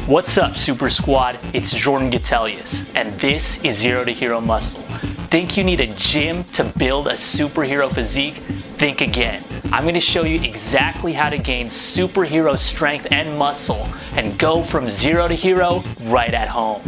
What's up, Super Squad? It's Jordan Gatelius, and this is Zero to Hero Muscle. Think you need a gym to build a superhero physique? Think again. I'm going to show you exactly how to gain superhero strength and muscle and go from zero to hero right at home.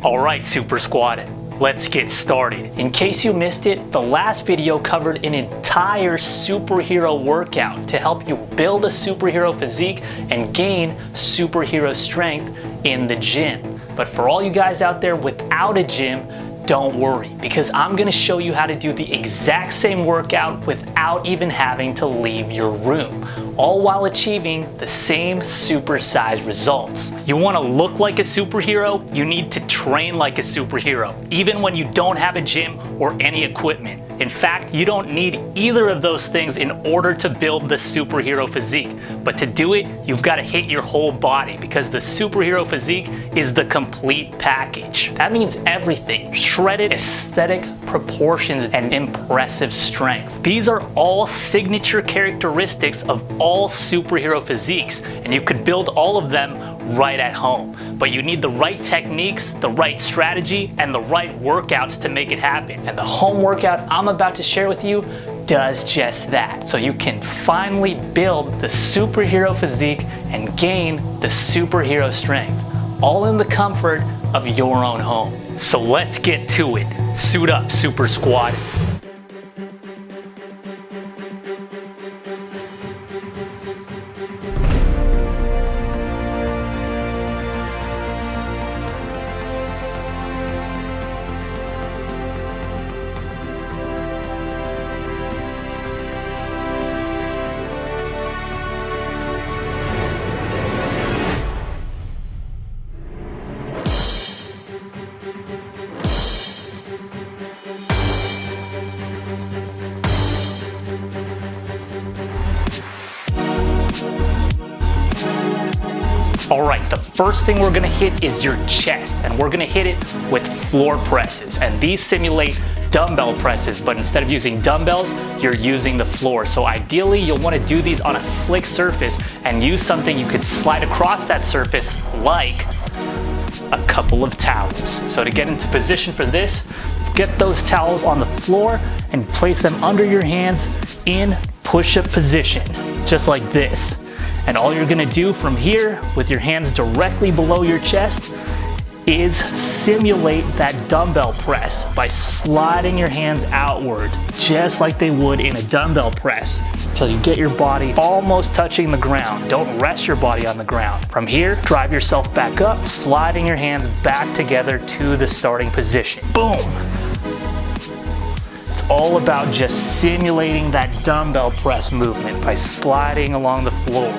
Alright, Super Squad, let's get started. In case you missed it, the last video covered an entire superhero workout to help you build a superhero physique and gain superhero strength in the gym. But for all you guys out there without a gym, don't worry, because I'm going to show you how to do the exact same workout without even having to leave your room, all while achieving the same supersized results. You want to look like a superhero? You need to train like a superhero, even when you don't have a gym or any equipment. In fact, you don't need either of those things in order to build the superhero physique. But to do it, you've got to hit your whole body, because the superhero physique is the complete package. That means everything: shredded aesthetic proportions and impressive strength. These are all signature characteristics of all superhero physiques, and you could build all of them right at home. But you need the right techniques, the right strategy, and the right workouts to make it happen. And the home workout I'm about to share with you does just that. So you can finally build the superhero physique and gain the superhero strength, all in the comfort of your own home. So let's get to it. Suit up, Super Squad. Alright, the first thing we're gonna hit is your chest, and we're gonna hit it with floor presses. And these simulate dumbbell presses, but instead of using dumbbells, you're using the floor. So ideally, you'll wanna do these on a slick surface and use something you could slide across that surface, like a couple of towels. So to get into position for this, get those towels on the floor and place them under your hands in push-up position, just like this. And all you're gonna do from here, with your hands directly below your chest, is simulate that dumbbell press by sliding your hands outward, just like they would in a dumbbell press, until you get your body almost touching the ground. Don't rest your body on the ground. From here, drive yourself back up, sliding your hands back together to the starting position. Boom! All about just simulating that dumbbell press movement by sliding along the floor.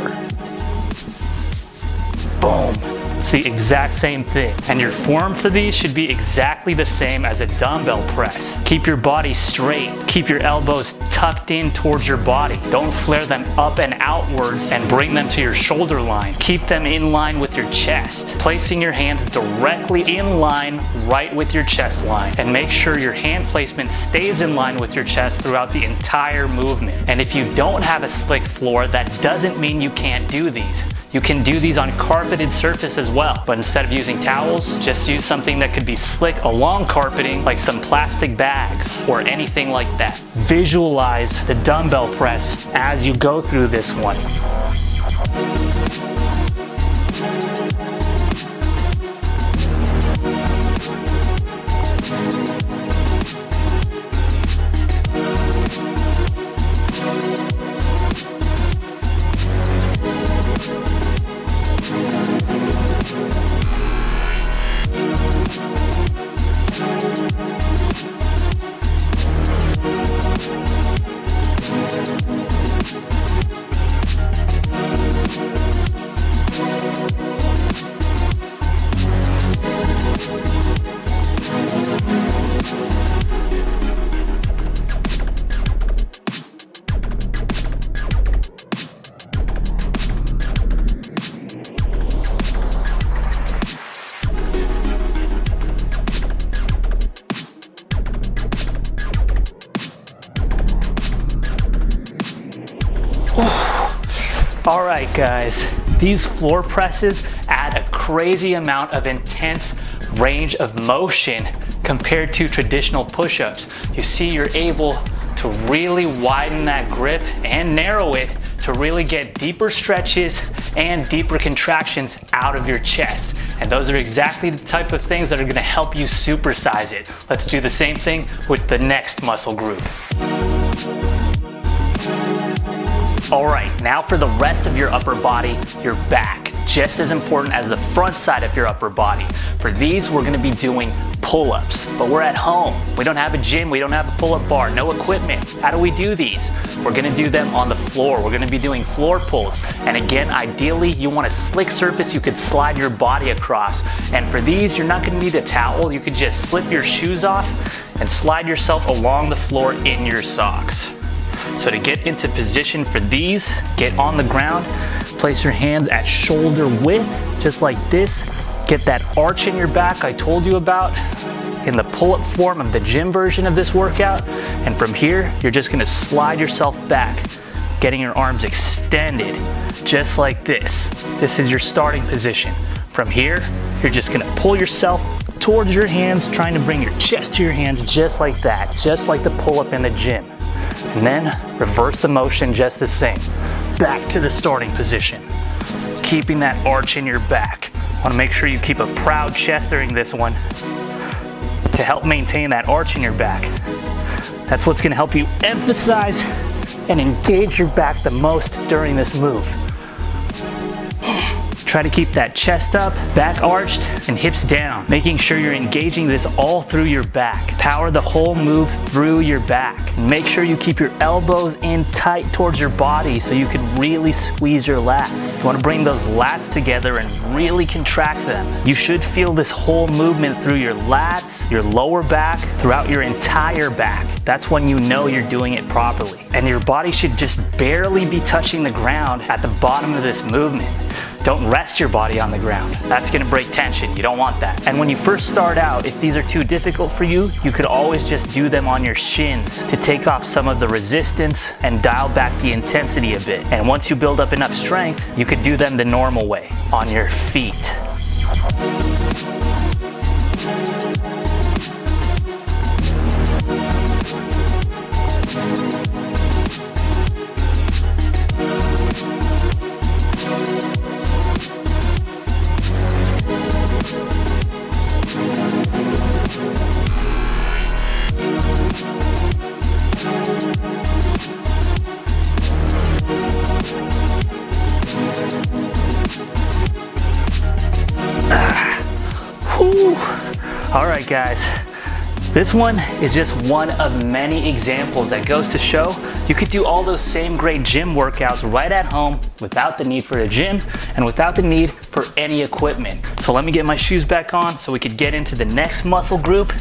Boom. It's the exact same thing. And your form for these should be exactly the same as a dumbbell press. Keep your body straight. Keep your elbows tucked in towards your body. Don't flare them up and outwards and bring them to your shoulder line. Keep them in line with your chest, placing your hands directly in line right with your chest line. And make sure your hand placement stays in line with your chest throughout the entire movement. And if you don't have a slick floor, that doesn't mean you can't do these. You can do these on carpeted surface as well, but instead of using towels, just use something that could be slick along carpeting, like some plastic bags or anything like that. Visualize the dumbbell press as you go through this one. All right, guys, these floor presses add a crazy amount of intense range of motion compared to traditional push-ups. You see, you're able to really widen that grip and narrow it to really get deeper stretches and deeper contractions out of your chest. And those are exactly the type of things that are gonna help you supersize it. Let's do the same thing with the next muscle group. All right, now for the rest of your upper body, your back. Just as important as the front side of your upper body. For these, we're gonna be doing pull-ups, but we're at home. We don't have a gym, we don't have a pull-up bar, no equipment. How do we do these? We're gonna do them on the floor. We're gonna be doing floor pulls. And again, ideally, you want a slick surface you could slide your body across. And for these, you're not gonna need a towel. You could just slip your shoes off and slide yourself along the floor in your socks. So to get into position for these, get on the ground, place your hands at shoulder width, just like this. Get that arch in your back I told you about in the pull-up form of the gym version of this workout. And from here, you're just gonna slide yourself back, getting your arms extended, just like this. This is your starting position. From here, you're just gonna pull yourself towards your hands, trying to bring your chest to your hands, just like that, just like the pull-up in the gym. And then reverse the motion just the same. Back to the starting position. Keeping that arch in your back. Want to make sure you keep a proud chest during this one to help maintain that arch in your back. That's what's going to help you emphasize and engage your back the most during this move. Try to keep that chest up, back arched, and hips down, making sure you're engaging this all through your back. Power the whole move through your back. Make sure you keep your elbows in tight towards your body so you can really squeeze your lats. You want to bring those lats together and really contract them. You should feel this whole movement through your lats, your lower back, throughout your entire back. That's when you know you're doing it properly. And your body should just barely be touching the ground at the bottom of this movement. Don't rest your body on the ground. That's gonna break tension. You don't want that. And when you first start out, if these are too difficult for you, you could always just do them on your shins to take off some of the resistance and dial back the intensity a bit. And once you build up enough strength, you could do them the normal way, on your feet. All right, guys, this one is just one of many examples that goes to show you could do all those same great gym workouts right at home without the need for a gym and without the need for any equipment. So let me get my shoes back on so we could get into the next muscle group,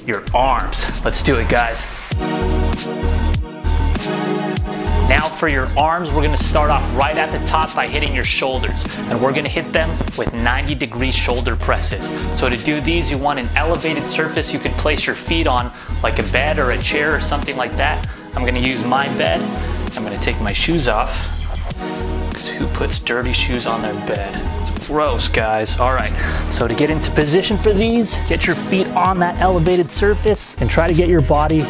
your arms. Let's do it, guys. Now for your arms, we're gonna start off right at the top by hitting your shoulders. And we're gonna hit them with 90-degree shoulder presses. So to do these, you want an elevated surface you can place your feet on, like a bed or a chair or something like that. I'm gonna use my bed. I'm gonna take my shoes off, because who puts dirty shoes on their bed? It's gross, guys. All right, so to get into position for these, get your feet on that elevated surface and try to get your body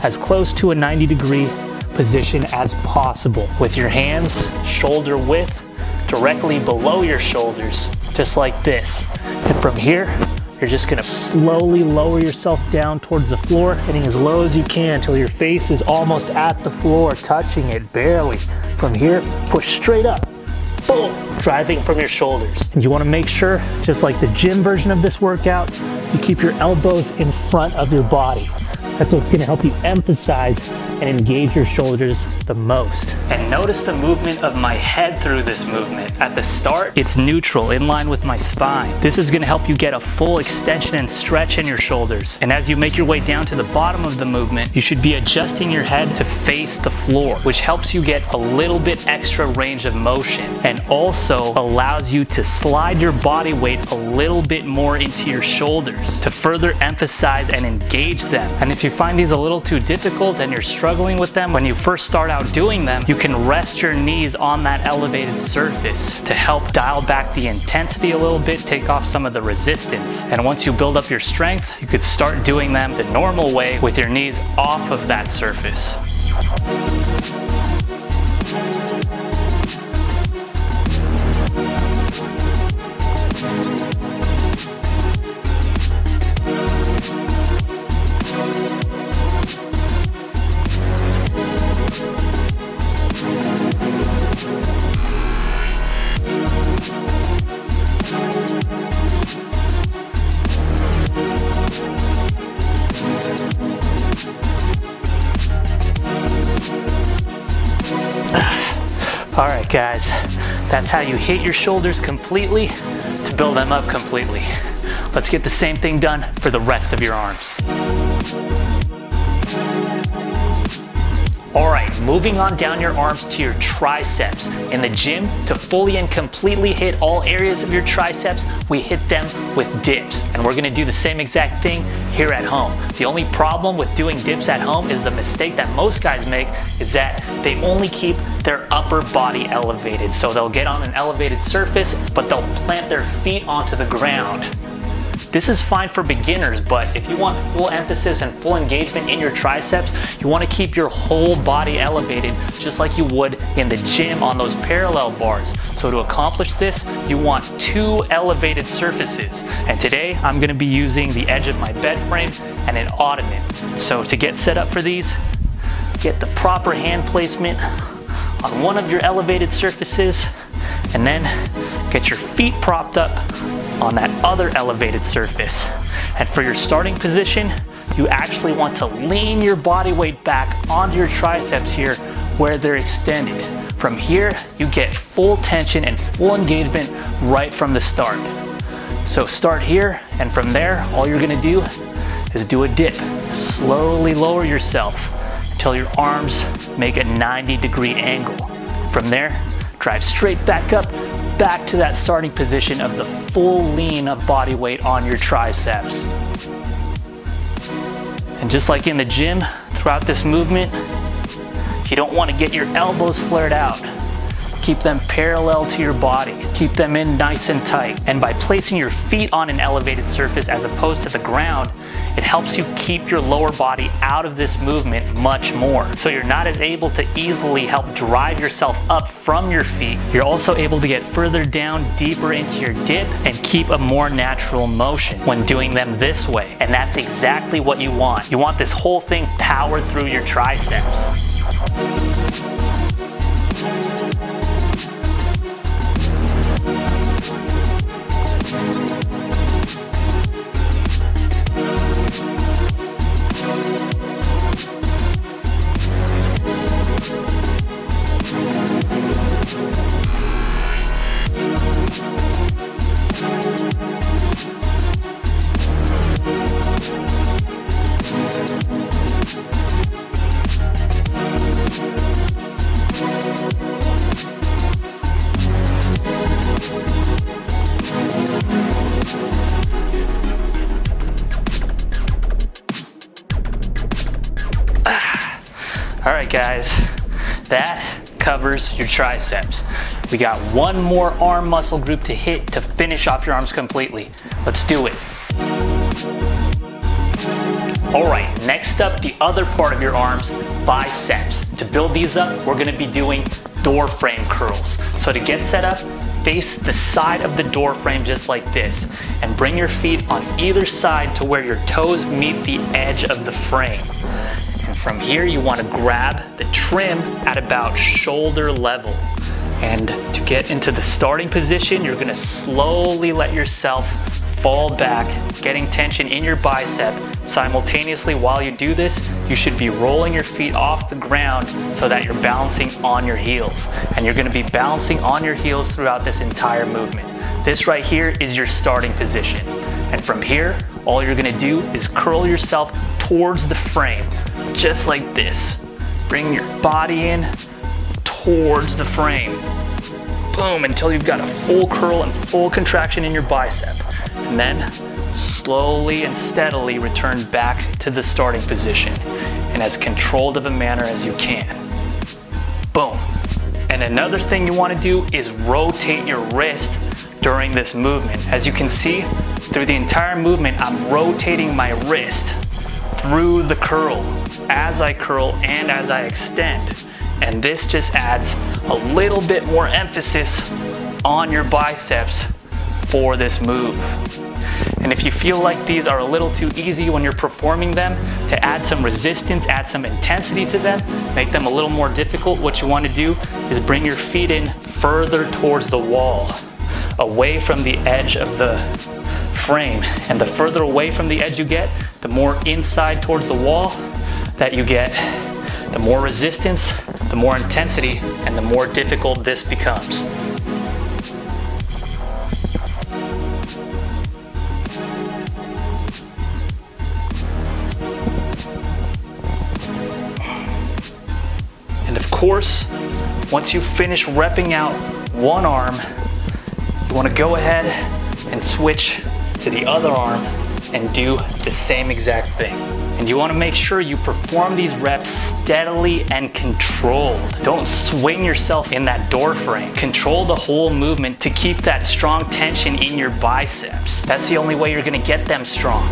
as close to a 90-degree position as possible, with your hands shoulder width directly below your shoulders, just like this. And from here, you're just gonna slowly lower yourself down towards the floor, getting as low as you can until your face is almost at the floor, touching it barely. From here, push straight up, boom, driving from your shoulders. And you wanna make sure, just like the gym version of this workout, you keep your elbows in front of your body. That's what's gonna help you emphasize and engage your shoulders the most. And notice the movement of my head through this movement. At the start, it's neutral, in line with my spine. This is gonna help you get a full extension and stretch in your shoulders. And as you make your way down to the bottom of the movement, you should be adjusting your head to face the floor, which helps you get a little bit extra range of motion and also allows you to slide your body weight a little bit more into your shoulders to further emphasize and engage them. And if you find these a little too difficult and you're struggling struggling with them when you first start out doing them, you can rest your knees on that elevated surface to help dial back the intensity a little bit, take off some of the resistance. And once you build up your strength, you could start doing them the normal way with your knees off of that surface. All right, guys, that's how you hit your shoulders completely to build them up completely. Let's get the same thing done for the rest of your arms. All right, moving on down your arms to your triceps. In the gym, to fully and completely hit all areas of your triceps, we hit them with dips. And we're gonna do the same exact thing here at home. The only problem with doing dips at home is the mistake that most guys make is that they only keep their upper body elevated. So they'll get on an elevated surface, but they'll plant their feet onto the ground. This is fine for beginners, but if you want full emphasis and full engagement in your triceps, you want to keep your whole body elevated just like you would in the gym on those parallel bars. So to accomplish this, you want 2 elevated surfaces. And today I'm going to be using the edge of my bed frame and an ottoman. So to get set up for these, get the proper hand placement on one of your elevated surfaces, and then get your feet propped up on that other elevated surface. And for your starting position, you actually want to lean your body weight back onto your triceps here where they're extended. From here, you get full tension and full engagement right from the start. So start here, and from there, all you're gonna do is do a dip. Slowly lower yourself until your arms make a 90-degree angle. From there, drive straight back up, back to that starting position of the full lean of body weight on your triceps. And just like in the gym, throughout this movement, you don't want to get your elbows flared out. Keep them parallel to your body. Keep them in nice and tight. And by placing your feet on an elevated surface as opposed to the ground, it helps you keep your lower body out of this movement much more. So you're not as able to easily help drive yourself up from your feet. You're also able to get further down, deeper into your dip, and keep a more natural motion when doing them this way. And that's exactly what you want. You want this whole thing powered through your triceps. All right, guys, that covers your triceps. We got one more arm muscle group to hit to finish off your arms completely. Let's do it. All right, next up, the other part of your arms, biceps. To build these up, we're gonna be doing door frame curls. So to get set up, face the side of the door frame just like this, and bring your feet on either side to where your toes meet the edge of the frame. And from here, you want to grab the trim at about shoulder level. And to get into the starting position, you're going to slowly let yourself fall back, getting tension in your bicep. Simultaneously, while you do this, you should be rolling your feet off the ground so that you're balancing on your heels. And you're going to be balancing on your heels throughout this entire movement. This right here is your starting position. And from here, all you're going to do is curl yourself towards the frame, just like this. Bring your body in towards the frame. Boom, until you've got a full curl and full contraction in your bicep. And then slowly and steadily return back to the starting position. in as controlled of a manner as you can. Boom. And another thing you want to do is rotate your wrist during this movement. As you can see, through the entire movement, I'm rotating my wrist through the curl as I curl and as I extend. And this just adds a little bit more emphasis on your biceps for this move. And if you feel like these are a little too easy when you're performing them, to add some resistance, add some intensity to them, make them a little more difficult, what you want to do is bring your feet in further towards the wall, away from the edge of the frame. And the further away from the edge you get, the more inside towards the wall that you get, the more resistance, the more intensity, and the more difficult this becomes. And of course, once you finish repping out one arm, you want to go ahead and switch to the other arm and do the same exact thing. And you want to make sure you perform these reps steadily and controlled. Don't swing yourself in that door frame. Control the whole movement to keep that strong tension in your biceps. That's the only way you're going to get them strong.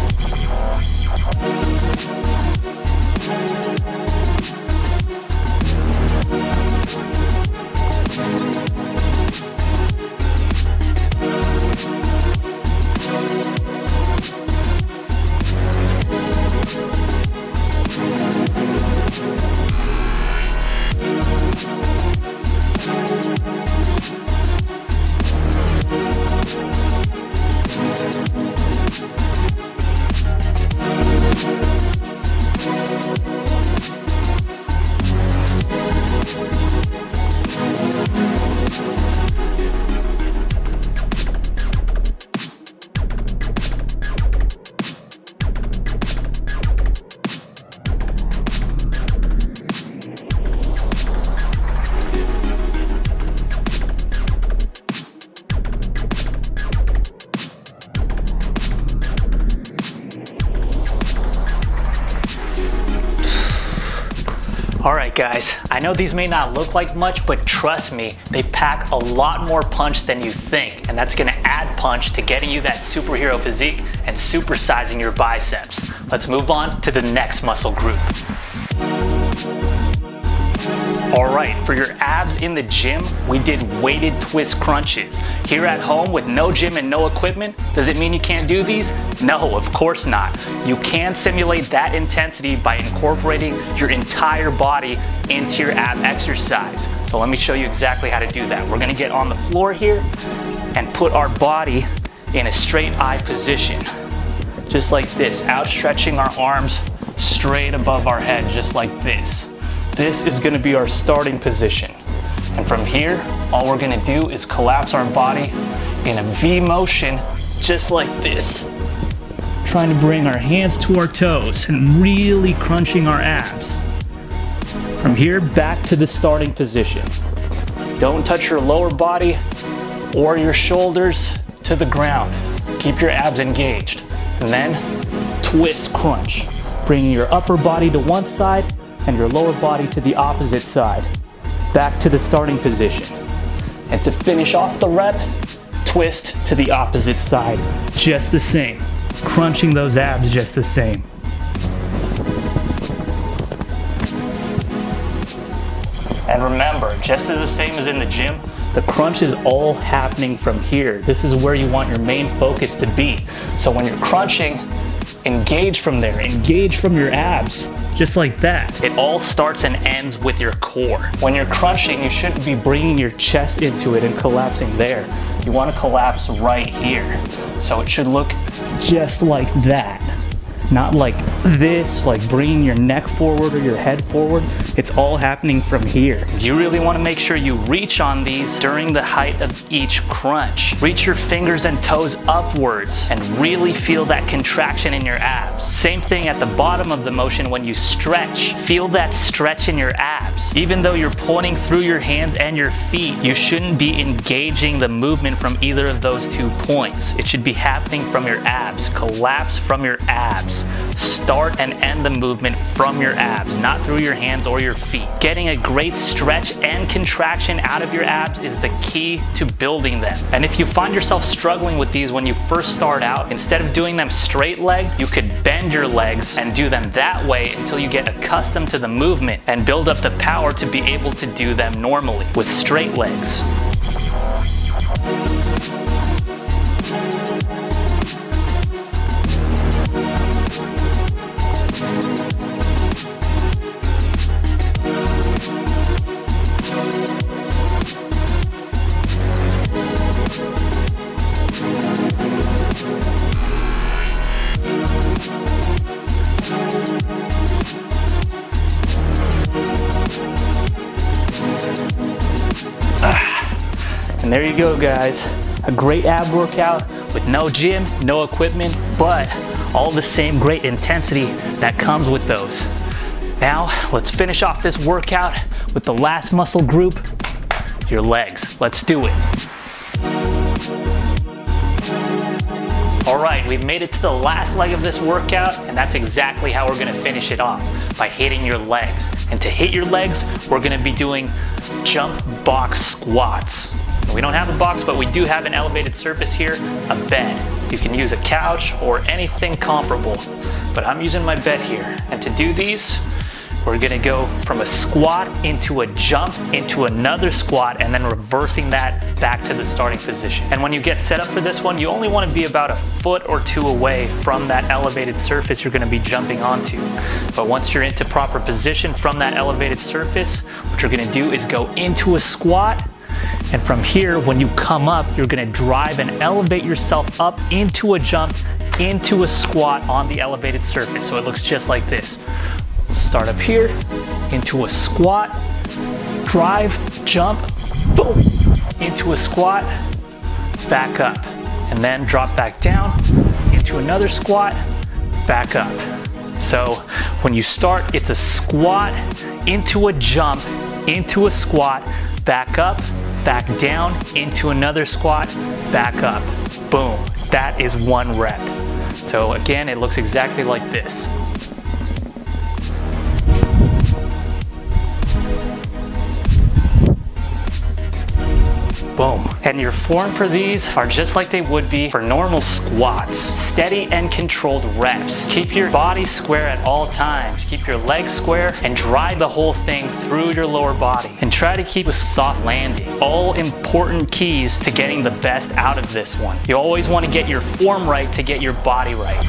Alright guys, I know these may not look like much, but trust me, they pack a lot more punch than you think, and that's going to add punch to getting you that superhero physique and supersizing your biceps. Let's move on to the next muscle group. Alright, for your abs in the gym, we did weighted twist crunches. Here at home with no gym and no equipment, does it mean you can't do these? No, of course not. You can simulate that intensity by incorporating your entire body into your ab exercise. So let me show you exactly how to do that. We're going to get on the floor here and put our body in a straight eye position. Just like this, outstretching our arms straight above our head, just like this. This is going to be our starting position. And from here, all we're going to do is collapse our body in a V motion, just like this. Trying to bring our hands to our toes and really crunching our abs. From here, back to the starting position. Don't touch your lower body or your shoulders to the ground. Keep your abs engaged. And then, twist crunch. Bringing your upper body to one side and your lower body to the opposite side. Back to the starting position. And to finish off the rep, twist to the opposite side, just the same. Crunching those abs just the same. And remember, just as the same as in the gym, the crunch is all happening from here. This is where you want your main focus to be. So when you're crunching, engage from there, engage from your abs. Just like that. It all starts and ends with your core. When you're crunching, you shouldn't be bringing your chest into it and collapsing there. You want to collapse right here. So it should look just like that. Not like this, like bringing your neck forward or your head forward. It's all happening from here. You really want to make sure you reach on these during the height of each crunch. Reach your fingers and toes upwards and really feel that contraction in your abs. Same thing at the bottom of the motion when you stretch. Feel that stretch in your abs. Even though you're pointing through your hands and your feet, you shouldn't be engaging the movement from either of those 2 points. It should be happening from your abs. Collapse from your abs. muscles. Start and end the movement from your abs, not through your hands or your feet. Getting a great stretch and contraction out of your abs is the key to building them. And if you find yourself struggling with these when you first start out, instead of doing them straight leg, you could bend your legs and do them that way until you get accustomed to the movement and build up the power to be able to do them normally with straight legs. And there you go, guys. A great ab workout with no gym, no equipment, but all the same great intensity that comes with those. Now, let's finish off this workout with the last muscle group, your legs. Let's do it. All right, we've made it to the last leg of this workout, and that's exactly how we're gonna finish it off, by hitting your legs. And to hit your legs, we're gonna be doing jump box squats. We don't have a box, but we do have an elevated surface here, a bed. You can use a couch or anything comparable, but I'm using my bed here. And to do these, we're gonna go from a squat into a jump into another squat and then reversing that back to the starting position. And when you get set up for this one, you only wanna be about a foot or two away from that elevated surface you're gonna be jumping onto. But once you're into proper position from that elevated surface, what you're gonna do is go into a squat. And from here, when you come up, you're gonna drive and elevate yourself up into a jump, into a squat on the elevated surface. So it looks just like this. Start up here, into a squat, drive, jump, boom, into a squat, back up. And then drop back down, into another squat, back up. So when you start, it's a squat, into a jump, into a squat, back up, back down, into another squat, back up. Boom. That is one rep. So again, it looks exactly like this. Boom. And your form for these are just like they would be for normal squats. Steady and controlled reps. Keep your body square at all times. Keep your legs square and drive the whole thing through your lower body. And try to keep a soft landing. All important keys to getting the best out of this one. You always want to get your form right to get your body right.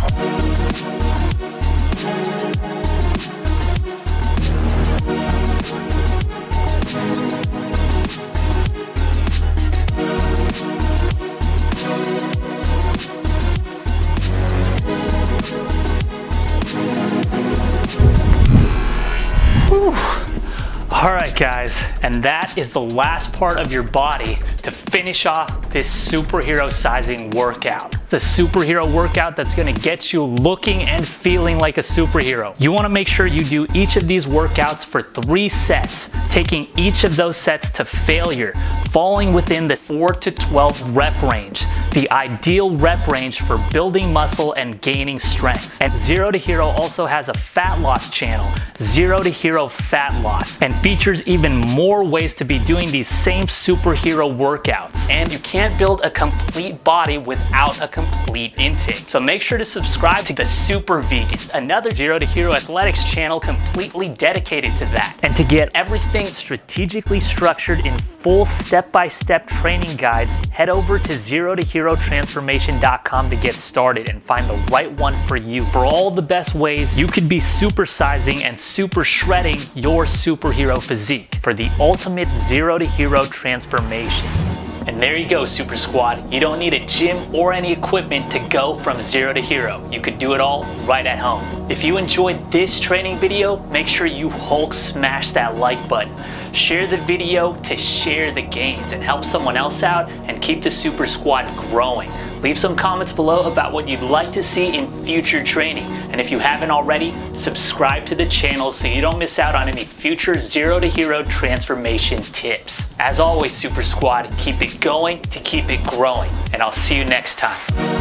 All right, guys, and that is the last part of your body to finish off this superhero sizing workout. The superhero workout that's gonna get you looking and feeling like a superhero. You wanna make sure you do each of these workouts for 3 sets, taking each of those sets to failure, falling within the 4 to 12 rep range, the ideal rep range for building muscle and gaining strength. And Zero to Hero also has a fat loss channel, Zero to Hero Fat Loss, and features even more ways to be doing these same superhero workouts. And you can't build a complete body without a complete intake. So make sure to subscribe to the Super Vegan, another Zero to Hero Athletics channel completely dedicated to that. And to get everything strategically structured in full step-by-step training guides, head over to zerotoherotransformation.com to get started and find the right one for you. For all the best ways you could be supersizing and super shredding your superhero physique for the ultimate Zero to Hero transformation. And there you go, Super Squad. You don't need a gym or any equipment to go from Zero to Hero. You could do it all right at home. If you enjoyed this training video, make sure you Hulk smash that like button. Share the video to share the gains and help someone else out and keep the Super Squad growing. Leave some comments below about what you'd like to see in future training. And if you haven't already, subscribe to the channel so you don't miss out on any future Zero to Hero transformation tips. As always, Super Squad, keep it going to keep it growing. And I'll see you next time.